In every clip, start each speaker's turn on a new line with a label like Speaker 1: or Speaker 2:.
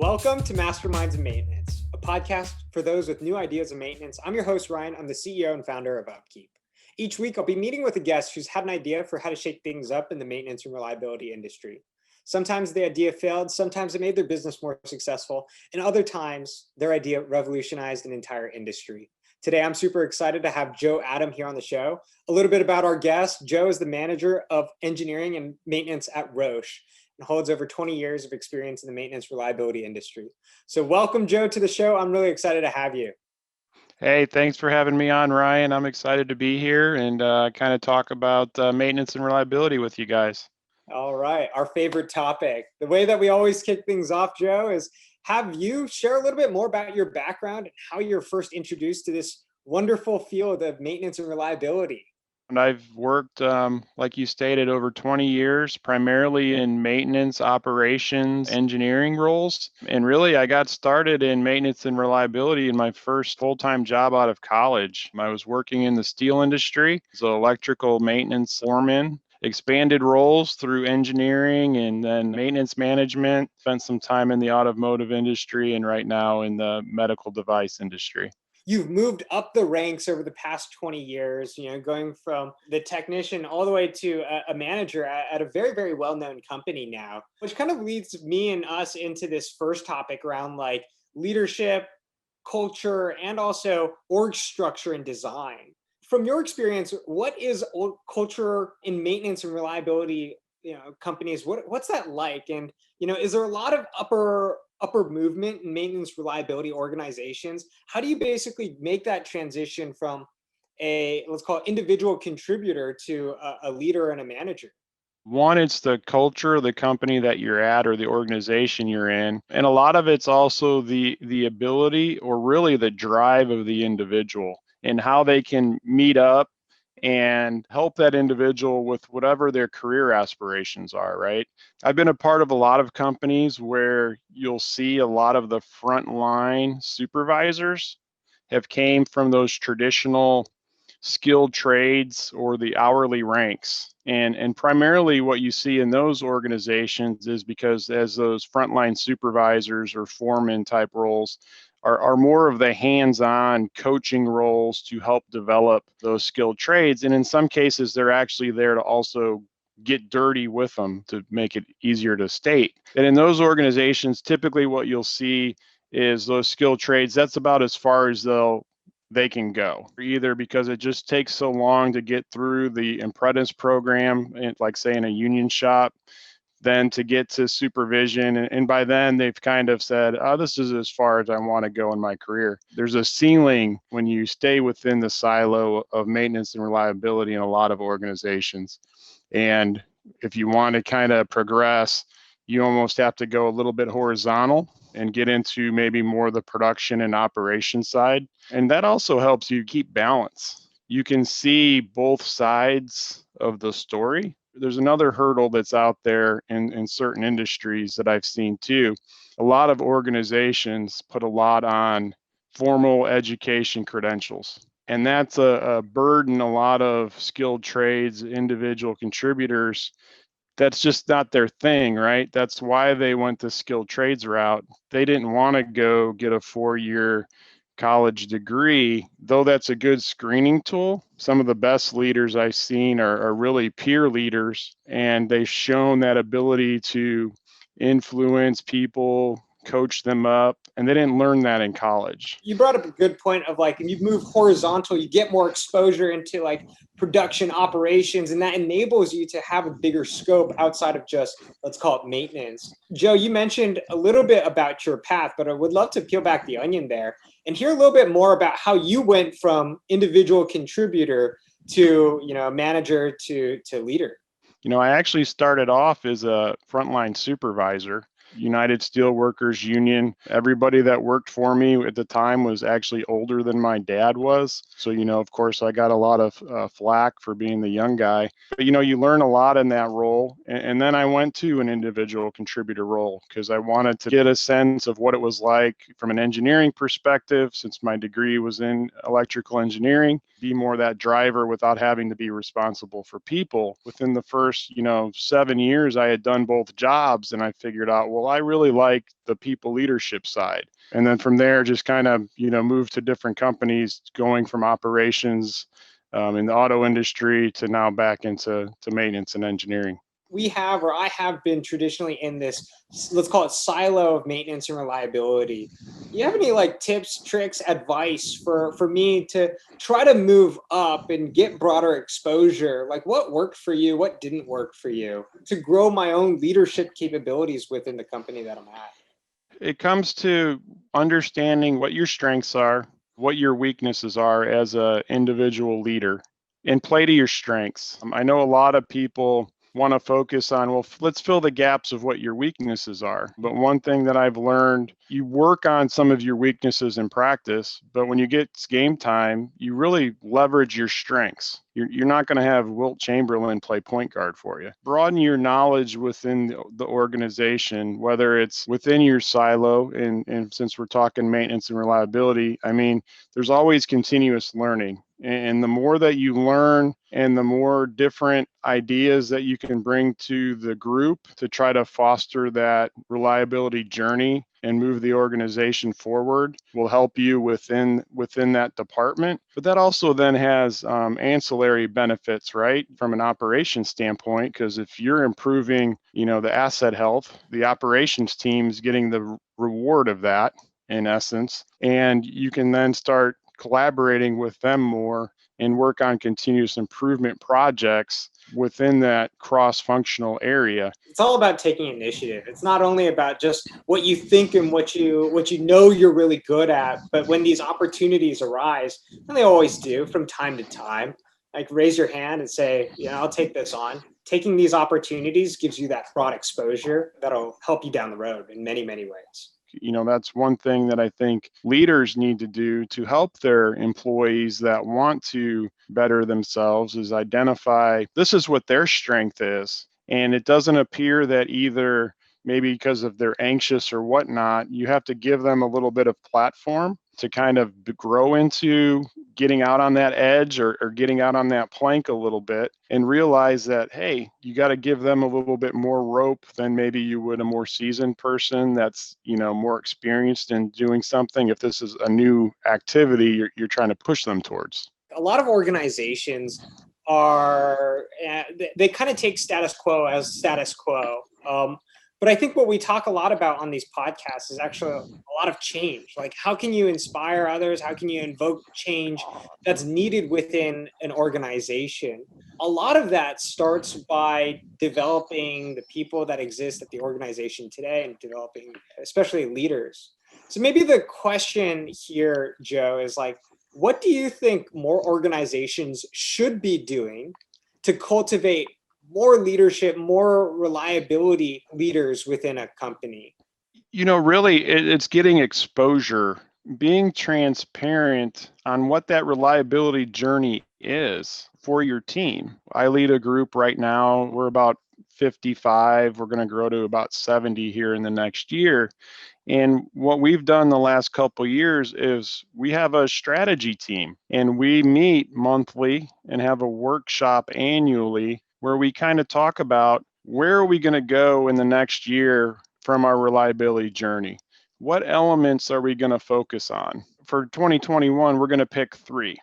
Speaker 1: Welcome to Masterminds in Maintenance, a podcast for those with new ideas in maintenance. I'm your host, Ryan. I'm the CEO and founder of Upkeep. Each week, I'll be meeting with a guest who's had an idea for how to shake things up in the maintenance and reliability industry. Sometimes the idea failed, sometimes it made their business more successful, and other times their idea revolutionized an entire industry. Today, I'm super excited to have Joe Adam here on the show. A little bit about our guest. Joe is the manager of engineering and maintenance at Roche and holds over 20 years of experience in the maintenance reliability industry. So welcome, Joe, to the show. I'm really excited to have you.
Speaker 2: Hey, thanks for having me on, Ryan. I'm excited to be here and kind of talk about maintenance and reliability with you guys.
Speaker 1: All right, our favorite topic. The way that we always kick things off, Joe, is have you share a little bit more about your background and how you're first introduced to this wonderful field of maintenance and reliability.
Speaker 2: And I've worked, like you stated, over 20 years, primarily in maintenance, operations, engineering roles. And really, I got started in maintenance and reliability in my first full-time job out of college. I was working in the steel industry as an electrical maintenance foreman. Expanded roles through engineering and then maintenance management. Spent some time in the automotive industry and right now in the medical device industry.
Speaker 1: You've moved up the ranks over the past 20 years, going from the technician all the way to a manager at a very, very well-known company now, which kind of leads me and us into this first topic around like leadership, culture, and also org structure and design. From your experience, what is culture in maintenance and reliability, companies? What's that like? And is there a lot of upper movement in maintenance reliability organizations? How do you basically make that transition from a, let's call it, individual contributor to a leader and a manager?
Speaker 2: One, it's the culture of the company that you're at or the organization you're in. And a lot of it's also the ability or really the drive of the individual and how they can meet up and help that individual with whatever their career aspirations are, right? I've been a part of a lot of companies where you'll see a lot of the frontline supervisors have came from those traditional skilled trades or the hourly ranks. And primarily what you see in those organizations is because as those frontline supervisors or foreman type roles are more of the hands-on coaching roles to help develop those skilled trades. And in some cases, they're actually there to also get dirty with them to make it easier to state. And in those organizations, typically what you'll see is those skilled trades, that's about as far as they can go, either because it just takes so long to get through the apprentice program, like say in a union shop, then to get to supervision. And by then they've kind of said, oh, this is as far as I want to go in my career. There's a ceiling when you stay within the silo of maintenance and reliability in a lot of organizations. And if you want to kind of progress, you almost have to go a little bit horizontal and get into maybe more the production and operation side. And that also helps you keep balance. You can see both sides of the story. There's another hurdle that's out there in certain industries that I've seen too. A lot of organizations put a lot on formal education credentials. And that's a burden a lot of skilled trades, individual contributors. That's just not their thing, right? That's why they went the skilled trades route. They didn't want to go get a 4-year college degree, though that's a good screening tool. Some of the best leaders I've seen are really peer leaders, and they've shown that ability to influence people, coach them up, and they didn't learn that in college.
Speaker 1: You brought up a good point of like, if you move horizontal, you get more exposure into like production operations, and that enables you to have a bigger scope outside of just, let's call it, maintenance. Joe, you mentioned a little bit about your path, but I would love to peel back the onion there and hear a little bit more about how you went from individual contributor to, manager to leader.
Speaker 2: I actually started off as a frontline supervisor. United Steelworkers Union. Everybody that worked for me at the time was actually older than my dad was. So, of course, I got a lot of flack for being the young guy. But, you learn a lot in that role. And then I went to an individual contributor role because I wanted to get a sense of what it was like from an engineering perspective, since my degree was in electrical engineering, be more that driver without having to be responsible for people. Within the first, 7 years, I had done both jobs, and I figured out, well, well, I really like the people leadership side. And then from there, just kind of, move to different companies, going from operations in the auto industry to now back into maintenance and engineering.
Speaker 1: We have, or I have been traditionally in this, let's call it silo of maintenance and reliability. You have any like tips, tricks, advice for me to try to move up and get broader exposure? Like what worked for you, what didn't work for you, to grow my own leadership capabilities within the company that I'm at?
Speaker 2: It comes to understanding what your strengths are, what your weaknesses are as an individual leader, and play to your strengths. I know a lot of people want to focus on, well, let's fill the gaps of what your weaknesses are. But one thing that I've learned, you work on some of your weaknesses in practice, but when you get game time, you really leverage your strengths. You're not going to have Wilt Chamberlain play point guard for you. Broaden your knowledge within the organization, whether it's within your silo, and since we're talking maintenance and reliability, I mean, there's always continuous learning. And the more that you learn and the more different ideas that you can bring to the group to try to foster that reliability journey and move the organization forward will help you within that department. But that also then has ancillary benefits, right, from an operations standpoint, because if you're improving, the asset health, the operations team is getting the reward of that in essence, and you can then start collaborating with them more and work on continuous improvement projects within that cross-functional area.
Speaker 1: It's all about taking initiative. It's not only about just what you think and what you know you're really good at, but when these opportunities arise, and they always do from time to time, like raise your hand and say, I'll take this on. Taking these opportunities gives you that broad exposure that'll help you down the road in many, many ways.
Speaker 2: That's one thing that I think leaders need to do to help their employees that want to better themselves is identify this is what their strength is. And it doesn't appear that either maybe because of they're anxious or whatnot, you have to give them a little bit of platform to kind of grow into getting out on that edge or getting out on that plank a little bit and realize that, hey, you got to give them a little bit more rope than maybe you would a more seasoned person that's, more experienced in doing something. If this is a new activity, you're trying to push them towards.
Speaker 1: A lot of organizations are, they kind of take status quo as status quo. But I think what we talk a lot about on these podcasts is actually a lot of change. Like, how can you inspire others? How can you invoke change that's needed within an organization? A lot of that starts by developing the people that exist at the organization today and developing, especially leaders. So maybe the question here, Joe, is like, what do you think more organizations should be doing to cultivate more leadership, more reliability leaders within a company?
Speaker 2: Really, it's getting exposure, being transparent on what that reliability journey is for your team. I lead a group right now. We're about 55. We're going to grow to about 70 here in the next year. And what we've done the last couple of years is we have a strategy team and we meet monthly and have a workshop annually where we kind of talk about where are we going to go in the next year from our reliability journey? What elements are we going to focus on? For 2021, we're going to pick 3.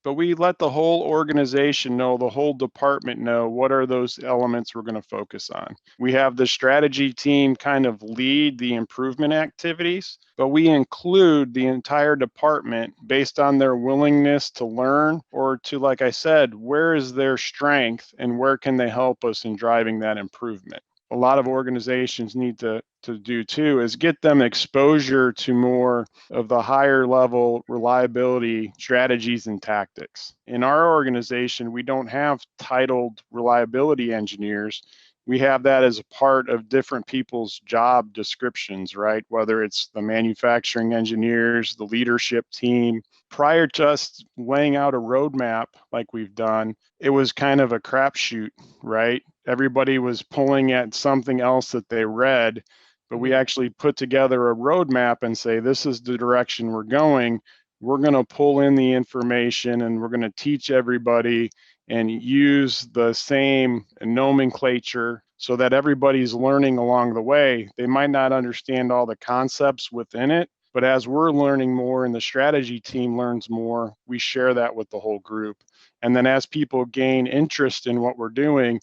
Speaker 2: But we let the whole organization know, the whole department know what are those elements we're going to focus on. We have the strategy team kind of lead the improvement activities, but we include the entire department based on their willingness to learn or to, like I said, where is their strength and where can they help us in driving that improvement. A lot of organizations need to do too is get them exposure to more of the higher level reliability strategies and tactics. In our organization, we don't have titled reliability engineers. We have that as a part of different people's job descriptions, right? Whether it's the manufacturing engineers, the leadership team. Prior to us laying out a roadmap like we've done, it was kind of a crapshoot, right? Everybody was pulling at something else that they read, but we actually put together a roadmap and say, this is the direction we're going. We're going to pull in the information and we're going to teach everybody and use the same nomenclature so that everybody's learning along the way. They might not understand all the concepts within it, but as we're learning more and the strategy team learns more, we share that with the whole group. And then as people gain interest in what we're doing,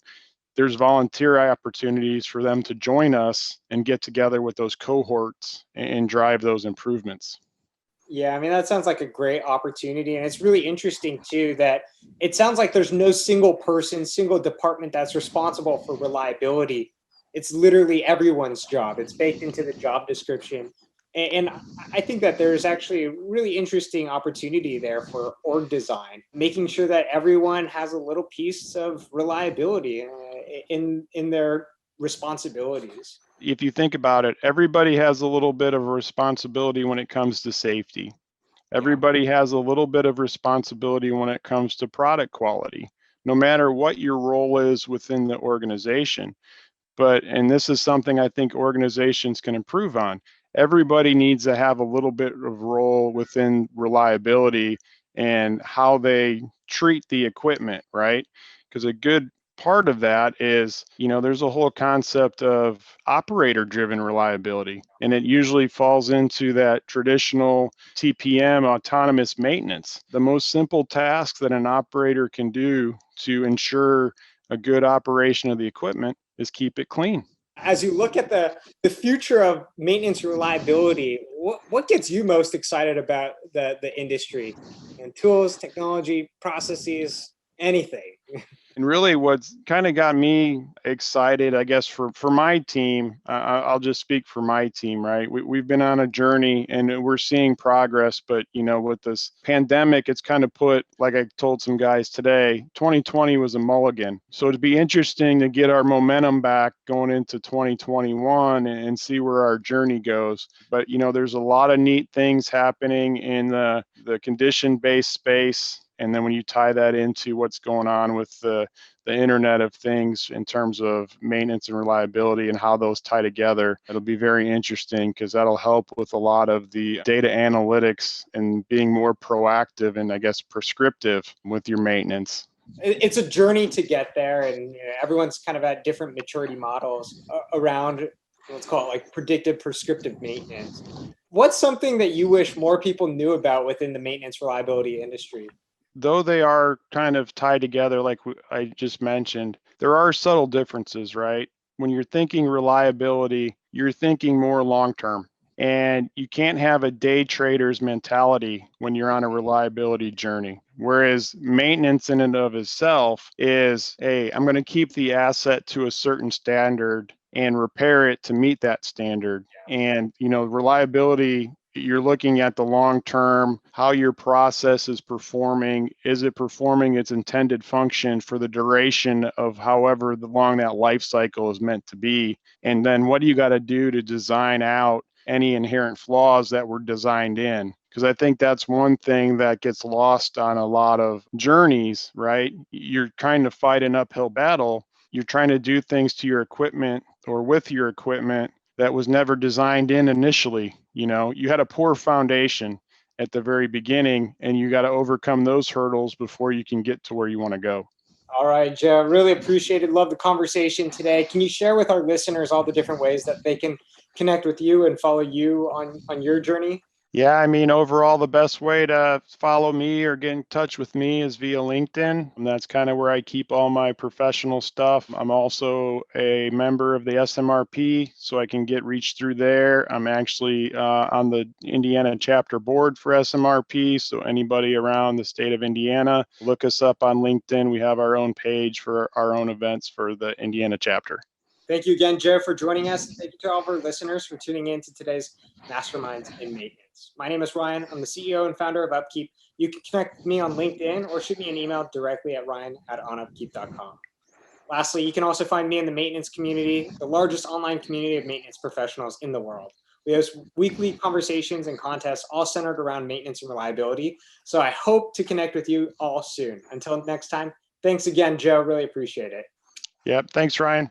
Speaker 2: there's volunteer opportunities for them to join us and get together with those cohorts and drive those improvements.
Speaker 1: Yeah, I mean, that sounds like a great opportunity. And it's really interesting, too, that it sounds like there's no single person, single department that's responsible for reliability. It's literally everyone's job, it's baked into the job description. And I think that there's actually a really interesting opportunity there for org design, making sure that everyone has a little piece of reliability in their responsibilities.
Speaker 2: If you think about it, everybody has a little bit of a responsibility when it comes to safety.
Speaker 1: Yeah.
Speaker 2: Everybody has a little bit of responsibility when it comes to product quality, no matter what your role is within the organization. But, and this is something I think organizations can improve on, everybody needs to have a little bit of role within reliability and how they treat the equipment, right? Because a good part of that is, there's a whole concept of operator driven reliability, and it usually falls into that traditional TPM, autonomous maintenance. The most simple task that an operator can do to ensure a good operation of the equipment is keep it clean.
Speaker 1: As you look at the future of maintenance reliability, what gets you most excited about the industry and tools, technology, processes, anything?
Speaker 2: And really, what's kind of got me excited, I guess, for my team, I'll just speak for my team, right? We've been on a journey and we're seeing progress, but with this pandemic, it's kind of put, like I told some guys today, 2020 was a mulligan. So it'd be interesting to get our momentum back going into 2021 and see where our journey goes. But there's a lot of neat things happening in the condition-based space. And then when you tie that into what's going on with the Internet of Things in terms of maintenance and reliability and how those tie together, it'll be very interesting because that'll help with a lot of the data analytics and being more proactive and, I guess, prescriptive with your maintenance.
Speaker 1: It's a journey to get there, and everyone's kind of at different maturity models around, let's call it, like predictive prescriptive maintenance. What's something that you wish more people knew about within the maintenance reliability industry?
Speaker 2: Though they are kind of tied together, like I just mentioned, there are subtle differences, right? When you're thinking reliability, you're thinking more long term. And you can't have a day trader's mentality when you're on a reliability journey. Whereas maintenance in and of itself is, hey, I'm going to keep the asset to a certain standard and repair it to meet that standard. And, reliability, you're looking at the long term, how your process is performing. Is it performing its intended function for the duration of however long that life cycle is meant to be? And then what do you got to do to design out any inherent flaws that were designed in? Because I think that's one thing that gets lost on a lot of journeys, right? You're trying to fight an uphill battle. You're trying to do things to your equipment or with your equipment that was never designed in initially. You had a poor foundation at the very beginning, and you got to overcome those hurdles before you can get to where you want to go.
Speaker 1: All right, Joe, really appreciated. Love the conversation today. Can you share with our listeners all the different ways that they can connect with you and follow you on your journey?
Speaker 2: Yeah, I mean, overall, the best way to follow me or get in touch with me is via LinkedIn. And that's kind of where I keep all my professional stuff. I'm also a member of the SMRP, so I can get reached through there. I'm actually on the Indiana chapter board for SMRP. So anybody around the state of Indiana, look us up on LinkedIn. We have our own page for our own events for the Indiana chapter.
Speaker 1: Thank you again, Joe, for joining us. And thank you to all of our listeners for tuning in to today's Masterminds in Maintenance. My name is Ryan. I'm the CEO and founder of Upkeep. You can connect with me on LinkedIn or shoot me an email directly at ryan@onupkeep.com. Lastly, you can also find me in the maintenance community, the largest online community of maintenance professionals in the world. We host weekly conversations and contests all centered around maintenance and reliability. So I hope to connect with you all soon. Until next time, thanks again, Joe. Really appreciate it.
Speaker 2: Yep. Thanks, Ryan.